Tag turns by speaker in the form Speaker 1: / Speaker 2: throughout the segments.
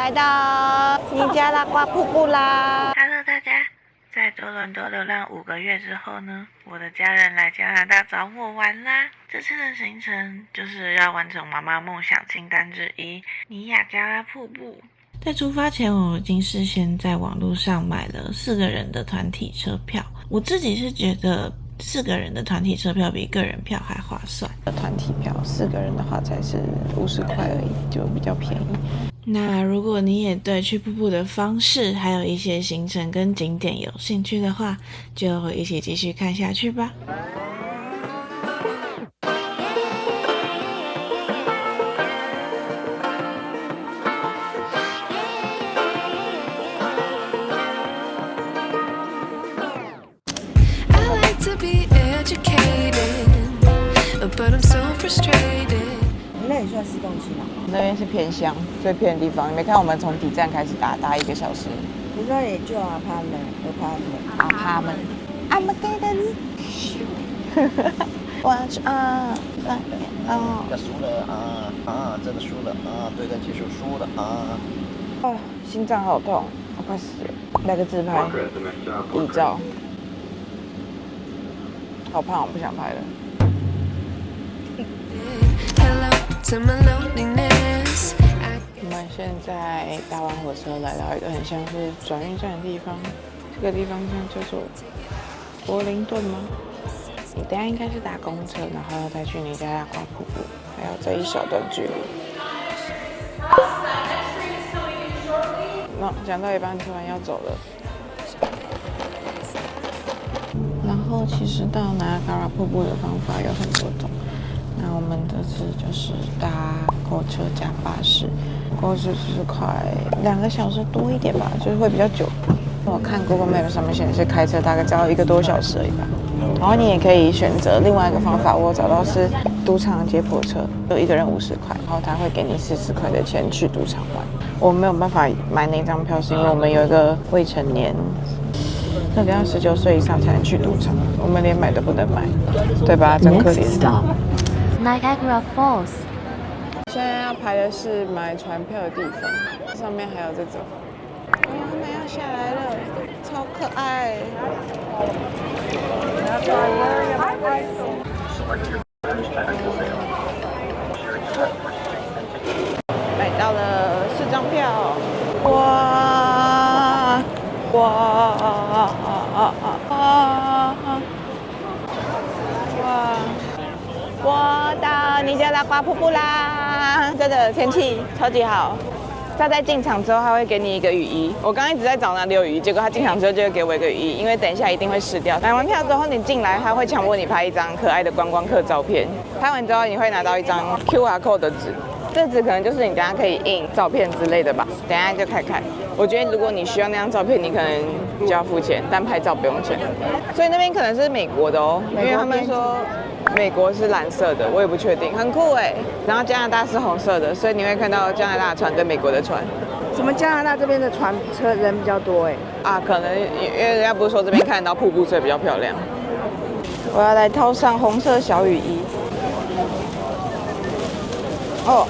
Speaker 1: 来到尼加拉瓜瀑布啦
Speaker 2: Hello， 大家，在多伦多流浪5个月之后呢，我的家人来加拿大找我玩啦。这次的行程就是要完成妈妈梦想清单之一——尼亚加拉瀑布。在出发前，我已经事先在网络上买了4个人的团体车票。我自己是觉得4个人的团体车票比个人票还划算。
Speaker 1: 团体票4个人的话才是50块而已，就比较便宜。
Speaker 2: 那如果你也对去瀑布的方式，还有一些行程跟景点有兴趣的话，就一起继续看下去吧。
Speaker 1: 那也算市中心啊。那边是偏乡最偏的地方，你没看我们从底站开始搭1个小时。你说也就阿帕们。I'm a kid. Watch on.
Speaker 3: 输了啊！真的输了啊！对战结束输了啊！
Speaker 1: 啊，心脏好痛，我快死了。来个自拍，遗照。好胖，我不想拍了。我们现在搭完火车来到一个很像是转运站的地方，这个地方叫做柏林顿吗？你等一下应该是搭公车，然后再去尼加拉瓜瀑布，还有这一小段距离。讲到一半突然要走了。然后其实到尼亚加拉瀑布的方法有很多种。那我们这次就是搭公车加巴士，公车就是快2个小时多一点吧，就是会比较久。我看 Google Map 上面显示开车大概只要1个多小时而已吧。然后你也可以选择另外一个方法，我找到是赌场接驳车，就1个人50块，然后他会给你40块的钱去赌场玩。我没有办法买那张票，是因为我们有一个未成年，那个要19岁以上才能去赌场，我们连买都不能买，对吧？真可怜。
Speaker 4: Niagara Falls。
Speaker 1: 现在要排的是买船票的地方，上面还有这种。哎呀，他们要下来了，超可爱。买到了4张票，哇！我到尼加拉瓜瀑布啦！真的天气超级好。他在进场之后，他会给你一个雨衣。我刚刚一直在找哪里有雨衣，结果他进场之后就会给我一个雨衣，因为等一下一定会湿掉。买完票之后，你进来，他会强迫你拍一张可爱的观光客照片。拍完之后，你会拿到一张 QR code 的纸，这纸可能就是你等一下可以印照片之类的吧。等一下就看看。我觉得如果你需要那张照片，你可能就要付钱，但拍照不用钱。所以那边可能是美国的哦，因为他们说美国是蓝色的，我也不确定，很酷哎。然后加拿大是红色的，所以你会看到加拿大的船跟美国的船。
Speaker 5: 什么加拿大这边的船车人比较多哎？
Speaker 1: 啊，可能因为人家不是说这边看得到瀑布，所以比较漂亮。我要来套上红色小雨衣。哦。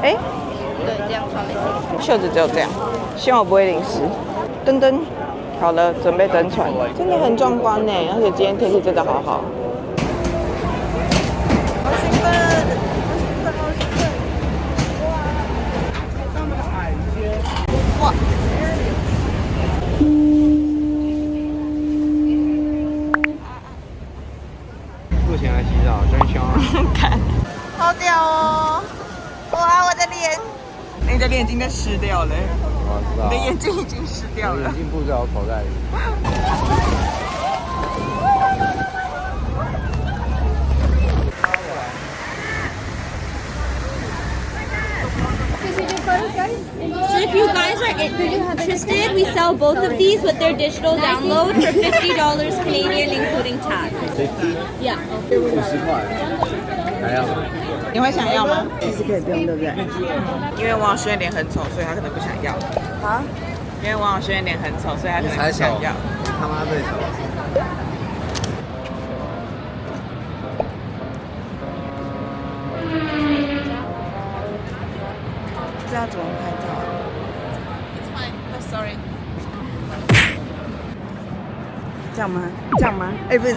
Speaker 1: 哎。
Speaker 4: 对，这样穿没事。
Speaker 1: 袖子只有这样，希望我不会淋湿。噔噔，好了，准备登船，真的很壮观呢，而且今天天气真的好好。好兴奋！哇！
Speaker 3: 付钱来洗澡，真香啊！
Speaker 1: 看，好屌哦！哇，我的脸，你的脸已经在湿掉了。你的眼睛已经湿掉了。
Speaker 3: 眼镜布在我口袋里。
Speaker 4: So if you guys are interested, we sell both of these with their digital download for $50 Canadian, including tax.
Speaker 3: 50
Speaker 4: Yeah.
Speaker 3: 块，还要吗？
Speaker 1: 你会想要吗？
Speaker 5: 其实可以不用，对不对？
Speaker 1: 因为王小轩脸很丑，所以他可能不想要。
Speaker 5: 啊？
Speaker 1: 因为王小轩脸很丑，所以他可能不想要。
Speaker 3: 他妈最丑。
Speaker 5: 知道怎么拍照。
Speaker 1: It's fine. Oh, sorry.
Speaker 5: 这样吗？这样吗？哎，不是。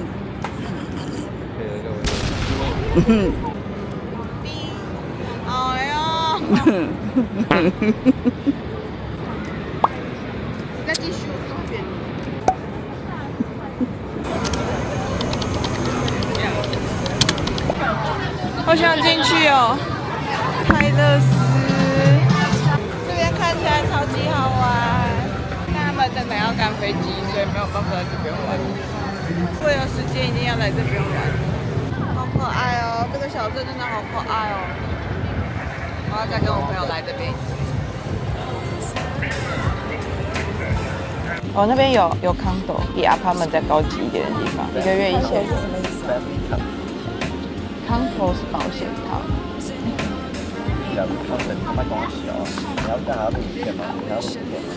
Speaker 1: 哎呦！你再继续，我这边。好想进去哦，泰勒斯，这边看起来超级好玩。但他们真的要赶飞机，所以没有办法在这边玩。如果有时间，一定要来这边玩。好可爱哦，这个小镇真的好可爱哦。我要再跟我朋友来这边一次。哦，那边有 condo， 比 apartment 再高级一点的地方，1个月1000。condo 是保险套。
Speaker 3: 假如康本他妈跟我小，你要干啥录影片吗？你要录影片吗？